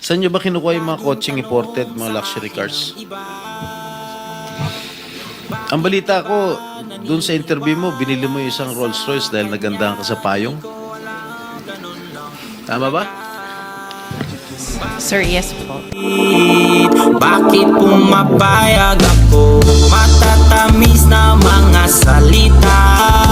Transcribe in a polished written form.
Saan nyo ba kinukuha yung mga coaching imported, mga luxury cars? Ang balita ko, dun sa interview mo, binili mo yung isang Rolls Royce dahil nagandahan ka sa payong. Tama ba? Sir, yes po. Bakit pumapayag ako? Matatamis na mga salita.